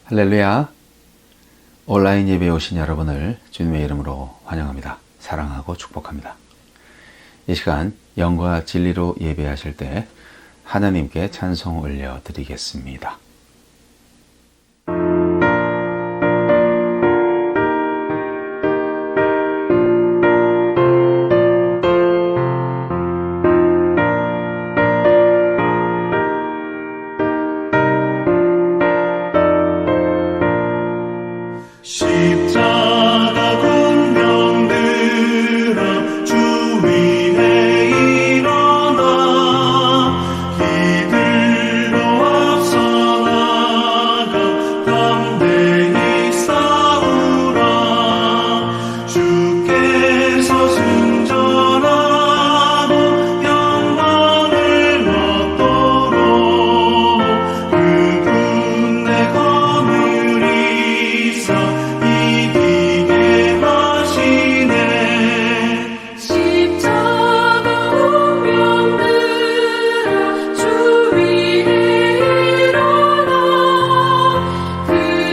할렐루야. 온라인 예배에 오신 여러분을 주님의 이름으로 환영합니다. 사랑하고 축복합니다. 이 시간 영과 진리로 예배하실 때 하나님께 찬송 올려드리겠습니다. 십자가 군명 들어 주 위에 일어나 이들로 앞서 나가 담대히 싸우라. 주께서 승전하고 영광을 얻도록 그분 내 거느리사 이기게 하시네. 십자가 운명 들어 주 위에 일어나 그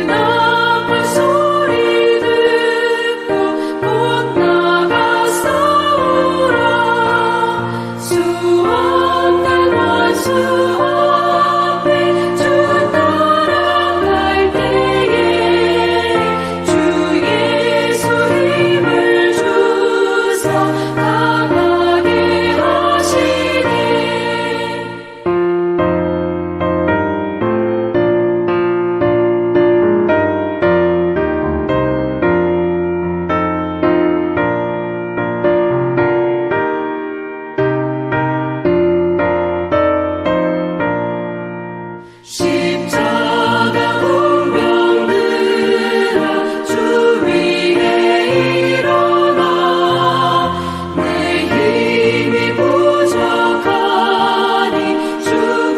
나팔 소리 듣고 곧 나가 싸우라. 수없는 원수 앞에 주 따라갈 때에 주 예수 힘을 주사 강하게 하시네. 십자가 운명 들어 주 위에 일어나 내 힘이 부족하니 주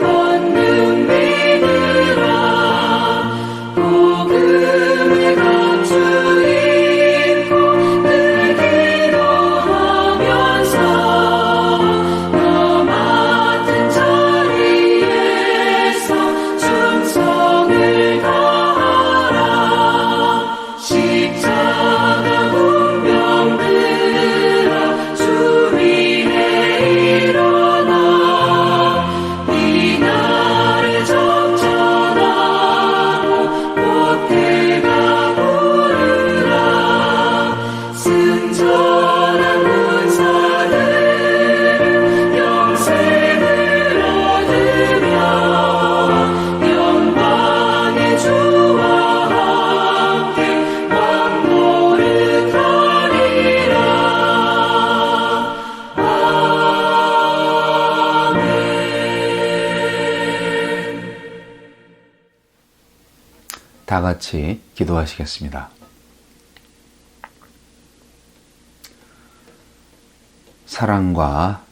권능 믿으라. 복음의 감추 입고 늘 기도하면서 너 맡은 자리에서 충성을 다하라. 십자가 운명 들어 주 위에 일어나 이 날을 적전하고 보태가 부르라. 승전한 군사들은 영생을 얻으며 영광의 주와 함께 왕노릇하리라. 다 같이 기도하시겠습니다. 사랑과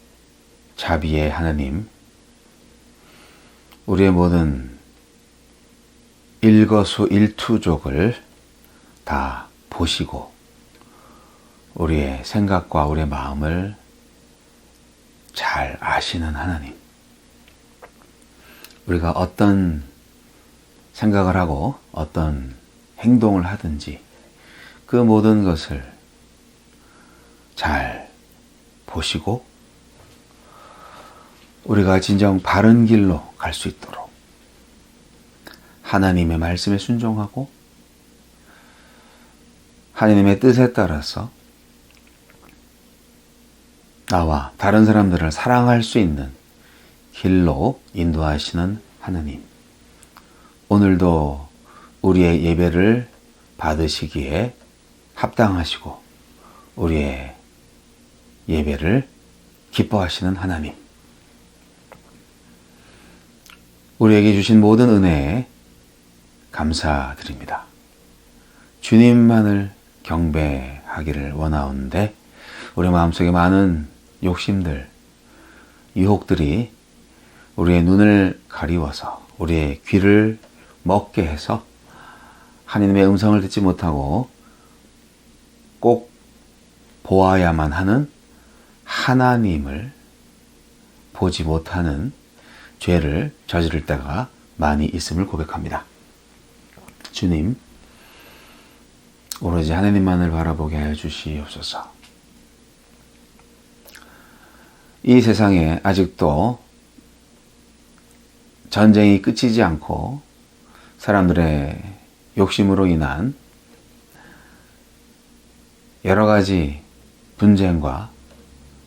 자비의 하나님, 우리의 모든 일거수일투족을 다 보시고 우리의 생각과 우리의 마음을 잘 아시는 하나님, 우리가 어떤 생각을 하고 어떤 행동을 하든지 그 모든 것을 잘 보시고 우리가 진정 바른 길로 갈 수 있도록 하나님의 말씀에 순종하고 하나님의 뜻에 따라서 나와 다른 사람들을 사랑할 수 있는 길로 인도하시는 하나님, 오늘도 우리의 예배를 받으시기에 합당하시고 우리의 예배를 기뻐하시는 하나님, 우리에게 주신 모든 은혜에 감사드립니다. 주님만을 경배하기를 원하오는데 우리 마음속에 많은 욕심들, 유혹들이 우리의 눈을 가리워서 우리의 귀를 먹게 해서 하나님의 음성을 듣지 못하고 꼭 보아야만 하는 하나님을 보지 못하는 죄를 저지를 때가 많이 있음을 고백합니다. 주님, 오로지 하나님만을 바라보게 하여 주시옵소서. 이 세상에 아직도 전쟁이 끝이지 않고 사람들의 욕심으로 인한 여러 가지 분쟁과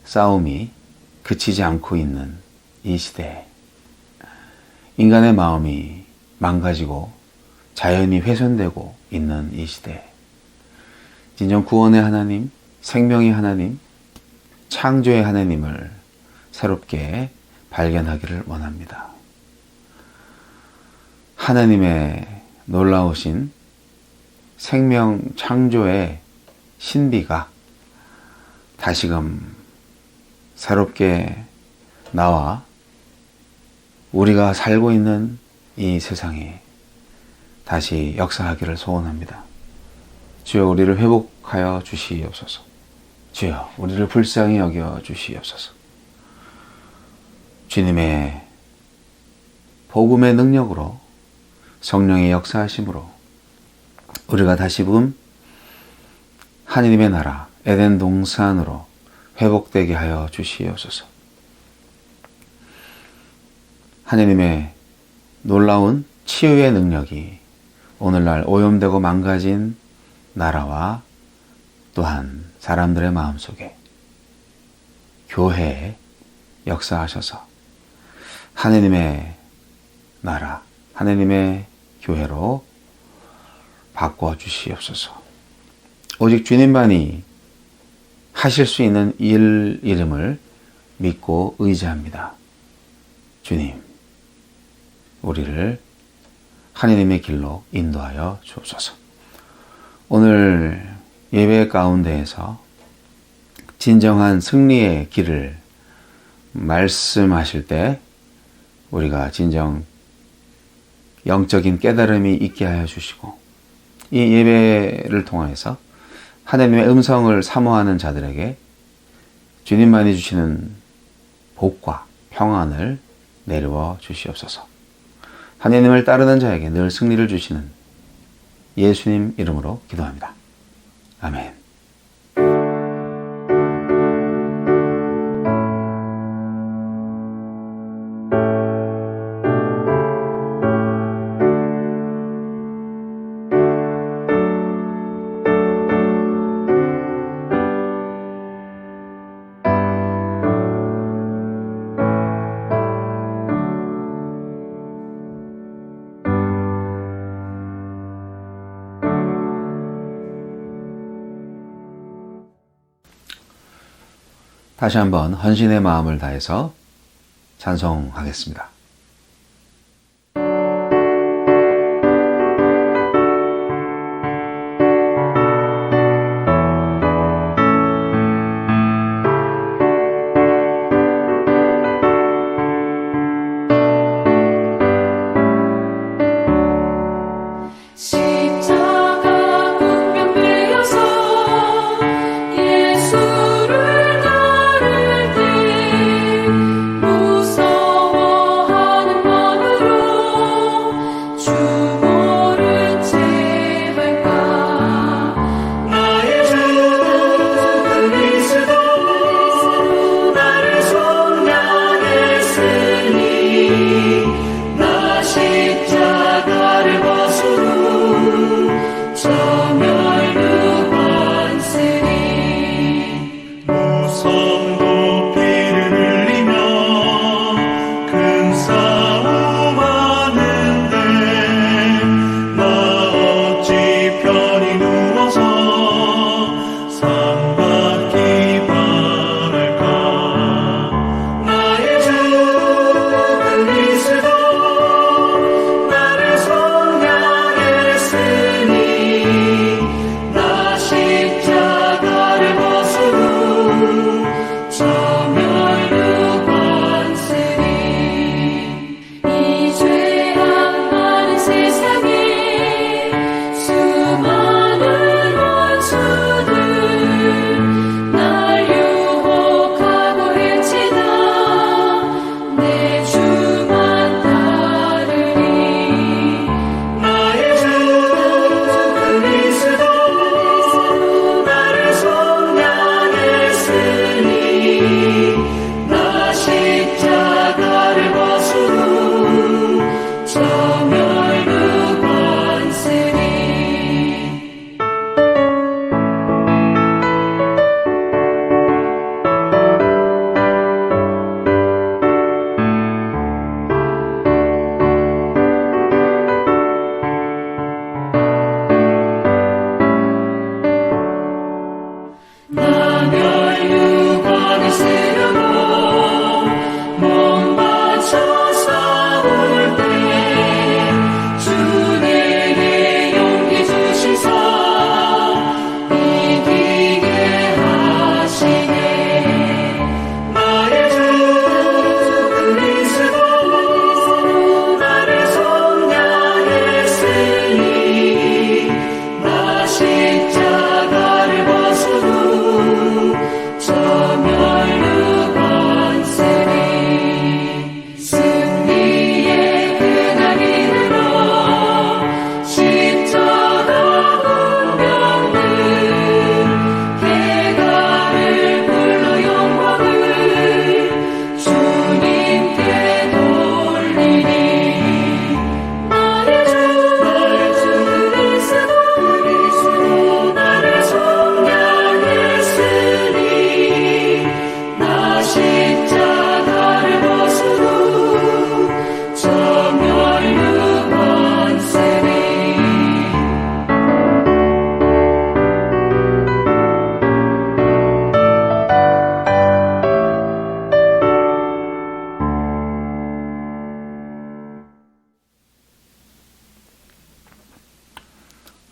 싸움이 그치지 않고 있는 이 시대에 인간의 마음이 망가지고 자연이 훼손되고 있는 이 시대에 진정 구원의 하나님, 생명의 하나님, 창조의 하나님을 새롭게 발견하기를 원합니다. 하나님의 놀라우신 생명 창조의 신비가 다시금 새롭게 나와 우리가 살고 있는 이 세상에 다시 역사하기를 소원합니다. 주여, 우리를 회복하여 주시옵소서. 주여, 우리를 불쌍히 여겨 주시옵소서. 주님의 복음의 능력으로, 성령의 역사하심으로 우리가 다시금 하느님의 나라 에덴 동산으로 회복되게 하여 주시옵소서. 하느님의 놀라운 치유의 능력이 오늘날 오염되고 망가진 나라와 또한 사람들의 마음속에, 교회에 역사하셔서 하느님의 나라, 하느님의 교회로 바꿔 주시옵소서. 오직 주님만이 하실 수 있는 일 이름을 믿고 의지합니다. 주님, 우리를 하느님의 길로 인도하여 주옵소서. 오늘 예배 가운데에서 진정한 승리의 길을 말씀하실 때 우리가 진정 영적인 깨달음이 있게 하여 주시고, 이 예배를 통해서 하나님의 음성을 사모하는 자들에게 주님만이 주시는 복과 평안을 내려 주시옵소서. 하나님을 따르는 자에게 늘 승리를 주시는 예수님 이름으로 기도합니다. 아멘. 다시 한번 헌신의 마음을 다해서 찬송하겠습니다. 십자가 군병 베어서 예수를 따를 때 무서워하지 나멸류관을 쓰려고 몸 바쳐 싸울 때 주 내게 용기 주시사 이기게 하시네. 나의 주 그리스도 나를 속량했으니 나 십자가를 벗으고 저 멸류관 쓰리. 승리의 그날 이르러 십자가 운명들 해가를 불러 영광을 주님께 돌리니. 나의 주 그리스도 나를 속량했으니 나 십자가를 벗으고 저 멸류관 쓰리.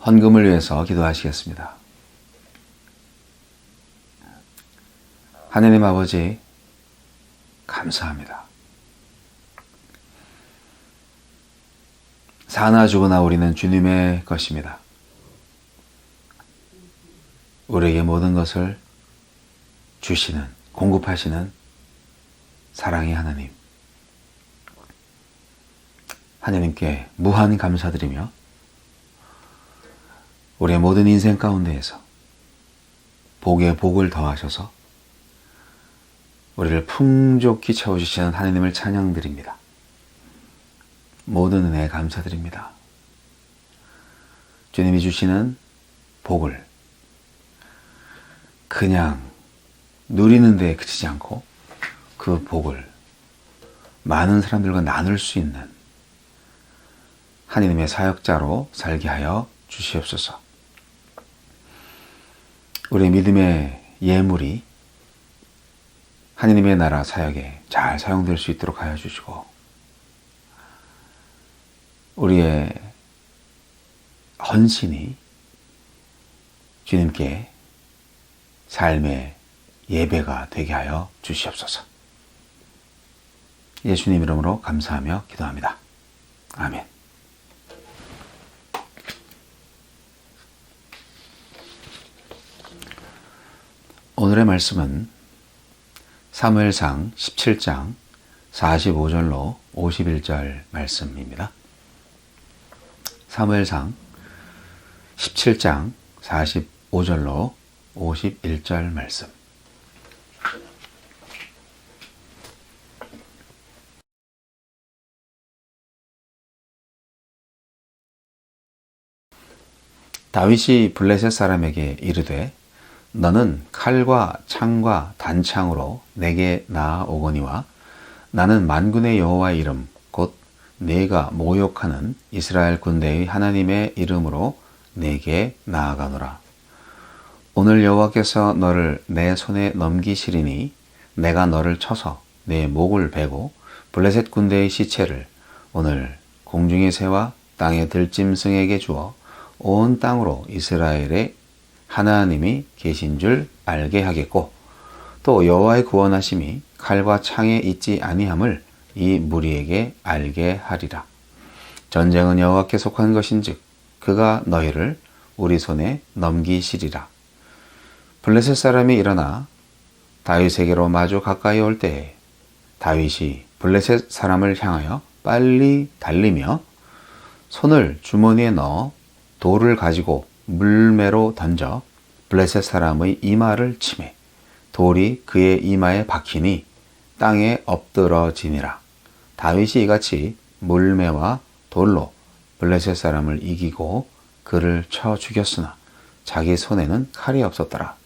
헌금을 위해서 기도하시겠습니다. 하느님 아버지, 감사합니다. 사나 죽으나 우리는 주님의 것입니다. 우리에게 모든 것을 주시는, 공급하시는 사랑의 하나님. 하나님께 무한 감사드리며 우리의 모든 인생 가운데에서 복에 복을 더하셔서 우리를 풍족히 채워주시는 하나님을 찬양드립니다. 모든 은혜에 감사드립니다. 주님이 주시는 복을 그냥 누리는 데에 그치지 않고 그 복을 많은 사람들과 나눌 수 있는 하나님의 사역자로 살게 하여 주시옵소서. 우리 믿음의 예물이 하나님의 나라 사역에 잘 사용될 수 있도록 하여 주시고, 우리의 헌신이 주님께 삶의 예배가 되게 하여 주시옵소서. 예수님 이름으로 감사하며 기도합니다. 아멘. 오늘의 말씀은 사무엘상 17장 45절로 51절 말씀입니다. 사무엘상 17장 45절로 51절 말씀. 다윗이 블레셋 사람에게 이르되 너는 칼과 창과 단창으로 내게 나아오거니와 나는 만군의 여호와의 이름 곧 네가 모욕하는 이스라엘 군대의 하나님의 이름으로 내게 나아가노라. 오늘 여호와께서 너를 내 손에 넘기시리니 내가 너를 쳐서 내 목을 베고 블레셋 군대의 시체를 오늘 공중의 새와 땅의 들짐승에게 주어 온 땅으로 이스라엘의 하나님이 계신 줄 알게 하겠고 또 여호와의 구원하심이 칼과 창에 있지 아니함을 이 무리에게 알게 하리라. 전쟁은 여호와께 속한 것인즉 그가 너희를 우리 손에 넘기시리라. 블레셋 사람이 일어나 다윗에게로 마주 가까이 올 때에 다윗이 블레셋 사람을 향하여 빨리 달리며 손을 주머니에 넣어 돌을 가지고 물매로 던져 블레셋 사람의 이마를 치매 돌이 그의 이마에 박히니 땅에 엎드러지니라. 다윗이 이같이 물매와 돌로 블레셋 사람을 이기고 그를 쳐 죽였으나 자기 손에는 칼이 없었더라.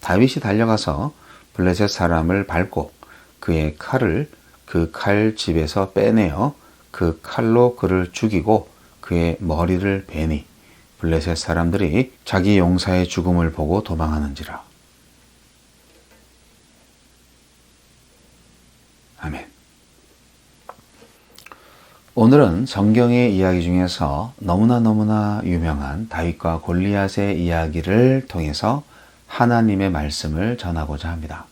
다윗이 달려가서 블레셋 사람을 밟고 그의 칼을 그 칼집에서 빼내어 그 칼로 그를 죽이고 그의 머리를 베니 블레셋 사람들이 자기 용사의 죽음을 보고 도망하는지라. 아멘. 오늘은 성경의 이야기 중에서 너무나 유명한 다윗과 골리앗의 이야기를 통해서 하나님의 말씀을 전하고자 합니다.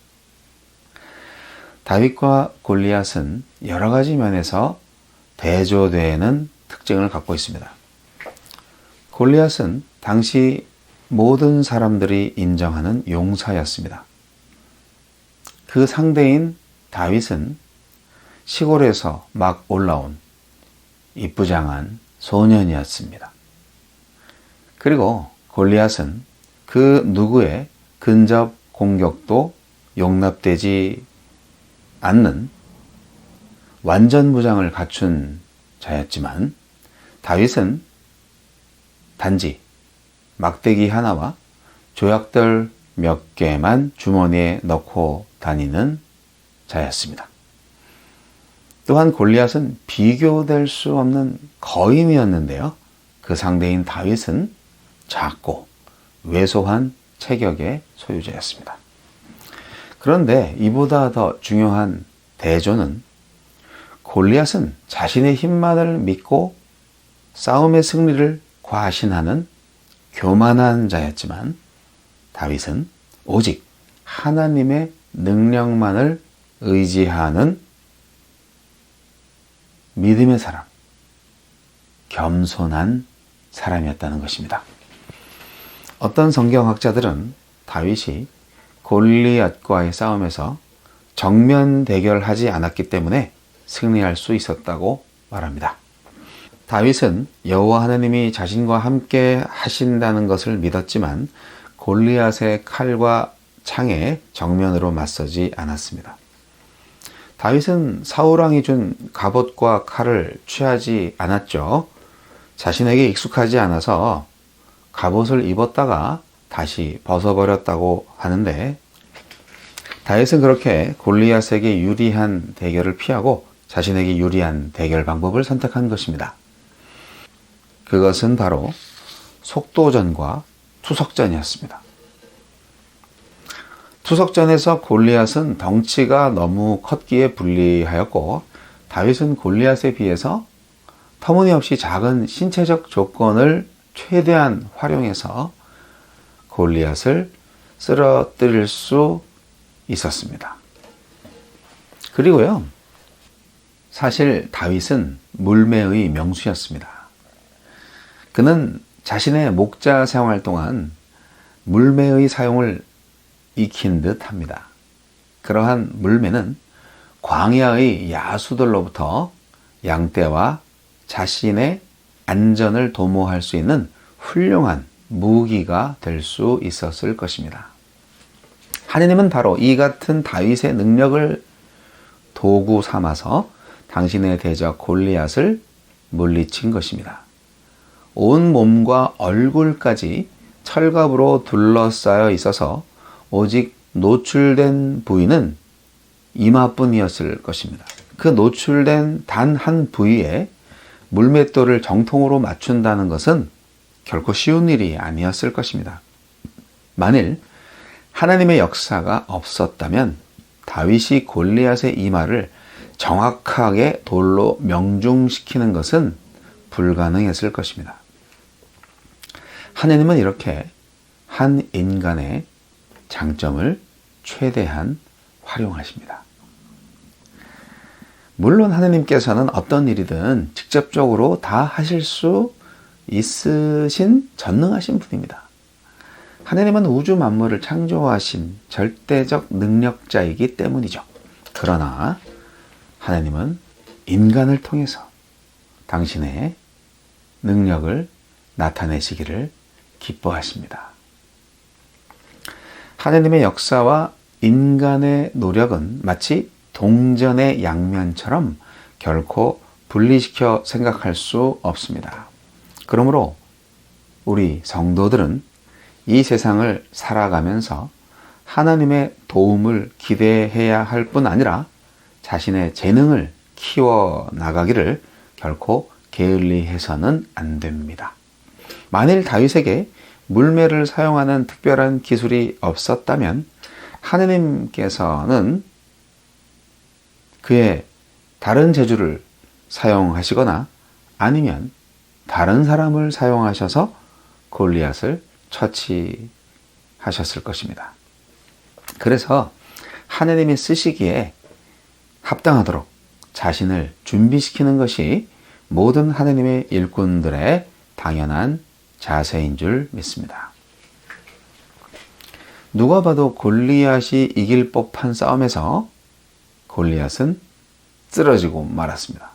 다윗과 골리앗은 여러 가지 면에서 대조되는 특징을 갖고 있습니다. 골리앗은 당시 모든 사람들이 인정하는 용사였습니다. 그 상대인 다윗은 시골에서 막 올라온 이쁘장한 소년이었습니다. 그리고 골리앗은 그 누구의 근접 공격도 용납되지 않는 완전 무장을 갖춘 자였지만 다윗은 단지 막대기 하나와 조약돌 몇 개만 주머니에 넣고 다니는 자였습니다. 또한 골리앗은 비교될 수 없는 거인이었는데요. 그 상대인 다윗은 작고 왜소한 체격의 소유자였습니다. 그런데 이보다 더 중요한 대조는 골리앗은 자신의 힘만을 믿고 싸움의 승리를 과신하는 교만한 자였지만 다윗은 오직 하나님의 능력만을 의지하는 믿음의 사람, 겸손한 사람이었다는 것입니다. 어떤 성경학자들은 다윗이 골리앗과의 싸움에서 정면 대결하지 않았기 때문에 승리할 수 있었다고 말합니다. 다윗은 여호와 하나님이 자신과 함께 하신다는 것을 믿었지만 골리앗의 칼과 창에 정면으로 맞서지 않았습니다. 다윗은 사울왕이 준 갑옷과 칼을 취하지 않았죠. 자신에게 익숙하지 않아서 갑옷을 입었다가 다시 벗어버렸다고 하는데 다윗은 그렇게 골리앗에게 유리한 대결을 피하고 자신에게 유리한 대결 방법을 선택한 것입니다. 그것은 바로 속도전과 투석전이었습니다. 투석전에서 골리앗은 덩치가 너무 컸기에 불리하였고 다윗은 골리앗에 비해서 터무니없이 작은 신체적 조건을 최대한 활용해서 골리앗을 쓰러뜨릴 수 있었습니다. 그리고요, 사실 다윗은 물매의 명수였습니다. 그는 자신의 목자 생활 동안 물매의 사용을 익힌 듯 합니다. 그러한 물매는 광야의 야수들로부터 양떼와 자신의 안전을 도모할 수 있는 훌륭한 무기가 될 수 있었을 것입니다. 하느님은 바로 이 같은 다윗의 능력을 도구 삼아서 당신의 대적 골리앗을 물리친 것입니다. 온 몸과 얼굴까지 철갑으로 둘러싸여 있어서 오직 노출된 부위는 이마뿐이었을 것입니다. 그 노출된 단 한 부위에 물맷돌을 정통으로 맞춘다는 것은 결코 쉬운 일이 아니었을 것입니다. 만일 하나님의 역사가 없었다면 다윗이 골리앗의 이마를 정확하게 돌로 명중시키는 것은 불가능했을 것입니다. 하나님은 이렇게 한 인간의 장점을 최대한 활용하십니다. 물론 하나님께서는 어떤 일이든 직접적으로 다 하실 수 있으신 전능하신 분입니다. 하나님은 우주 만물을 창조하신 절대적 능력자이기 때문이죠. 그러나 하나님은 인간을 통해서 당신의 능력을 나타내시기를 기뻐하십니다. 하나님의 역사와 인간의 노력은 마치 동전의 양면처럼 결코 분리시켜 생각할 수 없습니다. 그러므로 우리 성도들은 이 세상을 살아가면서 하나님의 도움을 기대해야 할 뿐 아니라 자신의 재능을 키워 나가기를 결코 게을리해서는 안 됩니다. 만일 다윗에게 물매를 사용하는 특별한 기술이 없었다면 하느님께서는 그의 다른 재주를 사용하시거나 아니면 다른 사람을 사용하셔서 골리앗을 처치하셨을 것입니다. 그래서 하나님이 쓰시기에 합당하도록 자신을 준비시키는 것이 모든 하나님의 일꾼들의 당연한 자세인 줄 믿습니다. 누가 봐도 골리앗이 이길 법한 싸움에서 골리앗은 쓰러지고 말았습니다.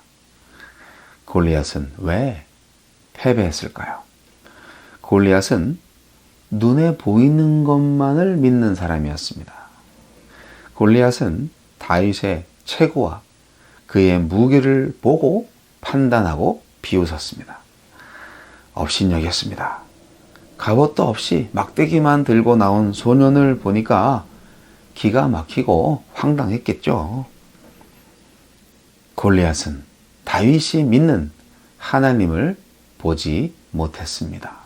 골리앗은 왜 패배했을까요? 골리앗은 눈에 보이는 것만을 믿는 사람이었습니다. 골리앗은 다윗의 체구와 그의 무기를 보고 판단하고 비웃었습니다. 업신여겼습니다. 갑옷도 없이 막대기만 들고 나온 소년을 보니까 기가 막히고 황당했겠죠. 골리앗은 다윗이 믿는 하나님을 보지 못했습니다.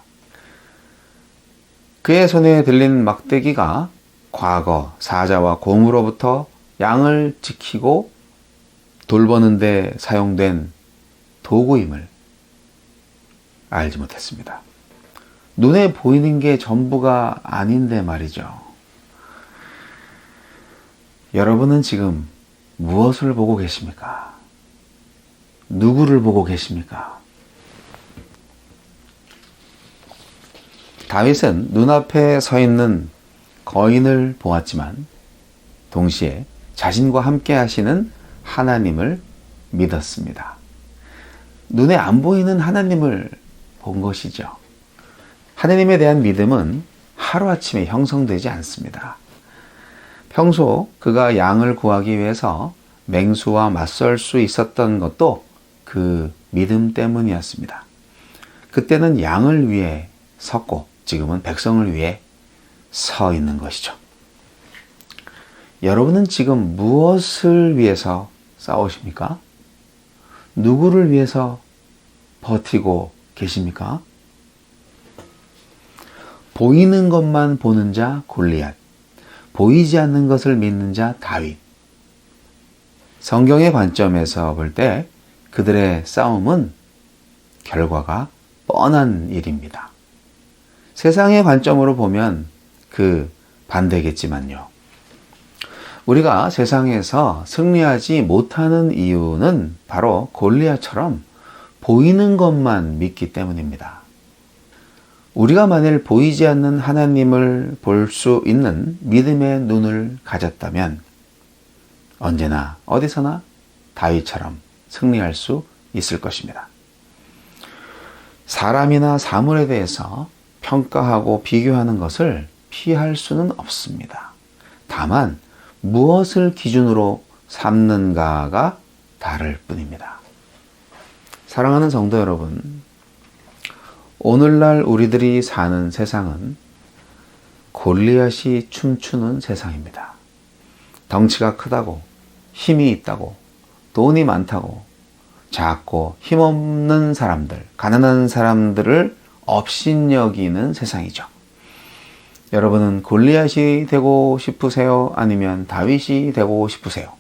그의 손에 들린 막대기가 과거 사자와 곰으로부터 양을 지키고 돌보는 데 사용된 도구임을 알지 못했습니다. 눈에 보이는 게 전부가 아닌데 말이죠. 여러분은 지금 무엇을 보고 계십니까? 누구를 보고 계십니까? 다윗은 눈앞에 서 있는 거인을 보았지만 동시에 자신과 함께 하시는 하나님을 믿었습니다. 눈에 안 보이는 하나님을 본 것이죠. 하나님에 대한 믿음은 하루아침에 형성되지 않습니다. 평소 그가 양을 구하기 위해서 맹수와 맞설 수 있었던 것도 그 믿음 때문이었습니다. 그때는 양을 위해 섰고 지금은 백성을 위해 서 있는 것이죠. 여러분은 지금 무엇을 위해서 싸우십니까? 누구를 위해서 버티고 계십니까? 보이는 것만 보는 자 골리앗, 보이지 않는 것을 믿는 자 다윗. 성경의 관점에서 볼 때 그들의 싸움은 결과가 뻔한 일입니다. 세상의 관점으로 보면 그 반대겠지만요. 우리가 세상에서 승리하지 못하는 이유는 바로 골리앗처럼 보이는 것만 믿기 때문입니다. 우리가 만일 보이지 않는 하나님을 볼 수 있는 믿음의 눈을 가졌다면 언제나 어디서나 다윗처럼 승리할 수 있을 것입니다. 사람이나 사물에 대해서 평가하고 비교하는 것을 피할 수는 없습니다. 다만 무엇을 기준으로 삼는가가 다를 뿐입니다. 사랑하는 성도 여러분, 오늘날 우리들이 사는 세상은 골리앗이 춤추는 세상입니다. 덩치가 크다고, 힘이 있다고, 돈이 많다고, 작고 힘없는 사람들, 가난한 사람들을 업신여기는 세상이죠. 여러분은 골리앗이 되고 싶으세요? 아니면 다윗이 되고 싶으세요?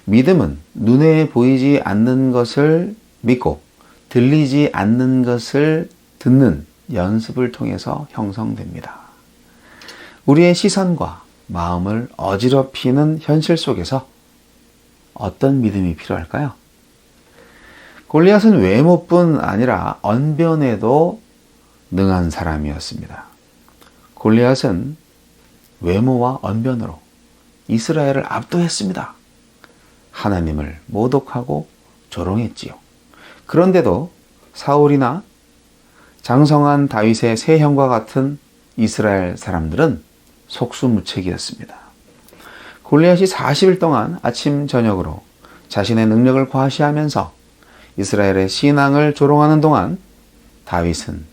믿음은 눈에 보이지 않는 것을 믿고 들리지 않는 것을 듣는 연습을 통해서 형성됩니다. 우리의 시선과 마음을 어지럽히는 현실 속에서 어떤 믿음이 필요할까요? 골리앗은 외모뿐 아니라 언변에도 능한 사람이었습니다. 골리앗은 외모와 언변으로 이스라엘을 압도했습니다. 하나님을 모독하고 조롱했지요. 그런데도 사울이나 장성한 다윗의 세 형과 같은 이스라엘 사람들은 속수무책이었습니다. 골리앗이 40일 동안 아침 저녁으로 자신의 능력을 과시하면서 이스라엘의 신앙을 조롱하는 동안 다윗은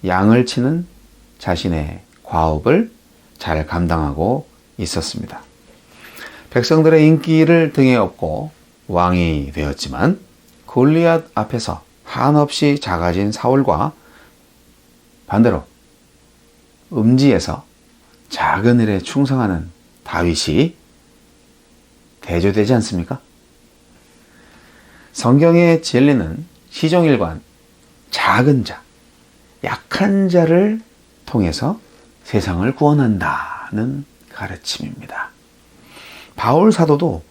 양을 치는 자신의 과업을 잘 감당하고 있었습니다. 백성들의 인기를 등에 업고 왕이 되었지만 골리앗 앞에서 한없이 작아진 사울과 반대로 음지에서 작은 일에 충성하는 다윗이 대조되지 않습니까? 성경의 진리는 시종일관 작은 자, 약한 자를 통해서 세상을 구원한다는 가르침입니다. 바울 사도도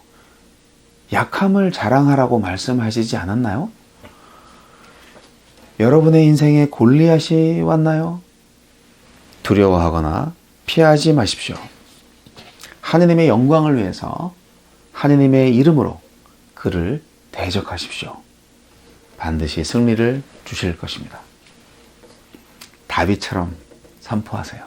약함을 자랑하라고 말씀하시지 않았나요? 여러분의 인생에 골리앗이 왔나요? 두려워하거나 피하지 마십시오. 하느님의 영광을 위해서 하느님의 이름으로 그를 대적하십시오. 반드시 승리를 주실 것입니다. 다윗처럼 선포하세요.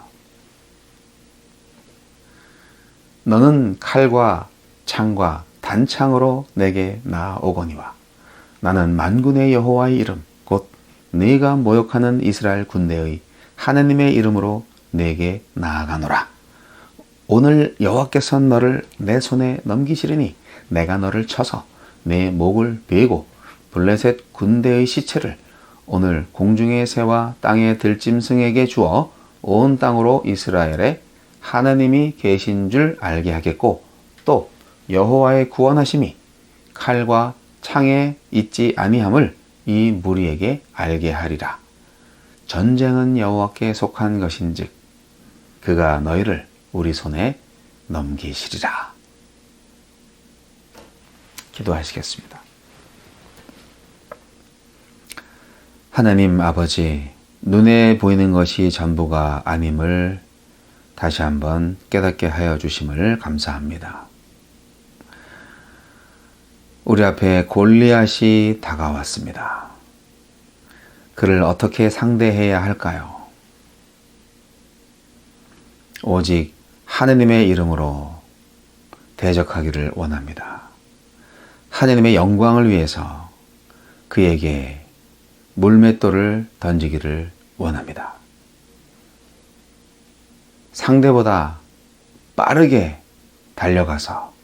너는 칼과 창과 단창으로 내게 나아오거니와 나는 만군의 여호와의 이름 곧 네가 모욕하는 이스라엘 군대의 하나님의 이름으로 내게 나아가노라. 오늘 여호와께서 너를 내 손에 넘기시리니 내가 너를 쳐서 내 목을 베고 블레셋 군대의 시체를 오늘 공중의 새와 땅의 들짐승에게 주어 온 땅으로 이스라엘에 하나님이 계신 줄 알게 하겠고 또 여호와의 구원하심이 칼과 창에 있지 아니함을 이 무리에게 알게 하리라. 전쟁은 여호와께 속한 것인즉 그가 너희를 우리 손에 넘기시리라. 기도하시겠습니다. 하나님 아버지, 눈에 보이는 것이 전부가 아님을 다시 한번 깨닫게 하여 주심을 감사합니다. 우리 앞에 골리앗이 다가왔습니다. 그를 어떻게 상대해야 할까요? 오직 하느님의 이름으로 대적하기를 원합니다. 하느님의 영광을 위해서 그에게 물맷돌을 던지기를 원합니다. 상대보다 빠르게 달려가서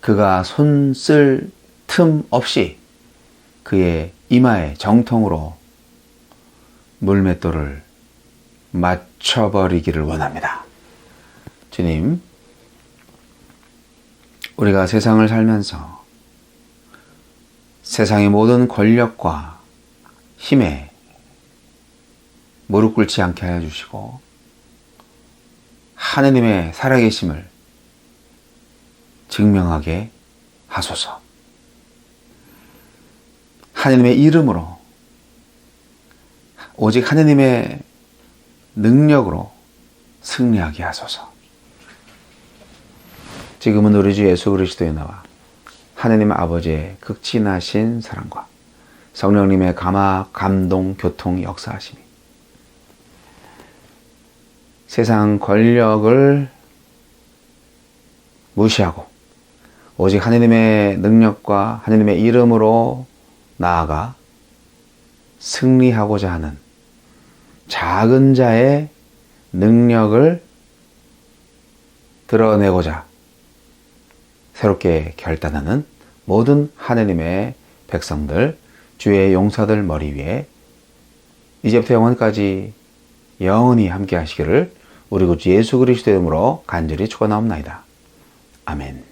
그가 손 쓸 틈 없이 그의 이마에 정통으로 물맷돌을 맞춰버리기를 원합니다. 주님, 우리가 세상을 살면서 세상의 모든 권력과 힘에 무릎 꿇지 않게 하여 주시고 하느님의 살아계심을 증명하게 하소서. 하느님의 이름으로 오직 하느님의 능력으로 승리하게 하소서. 지금은 우리 주 예수 그리스도의 나와 하느님 아버지의 극진하신 사랑과 성령님의 감화, 감동, 교통, 역사하심이 세상 권력을 무시하고 오직 하느님의 능력과 하느님의 이름으로 나아가 승리하고자 하는 작은 자의 능력을 드러내고자 새롭게 결단하는 모든 하느님의 백성들, 주의 용사들 머리 위에 이제부터 영원까지 영원히 함께 하시기를 우리 구주 예수 그리스도의 이름으로 간절히 축원하옵나이다. 아멘.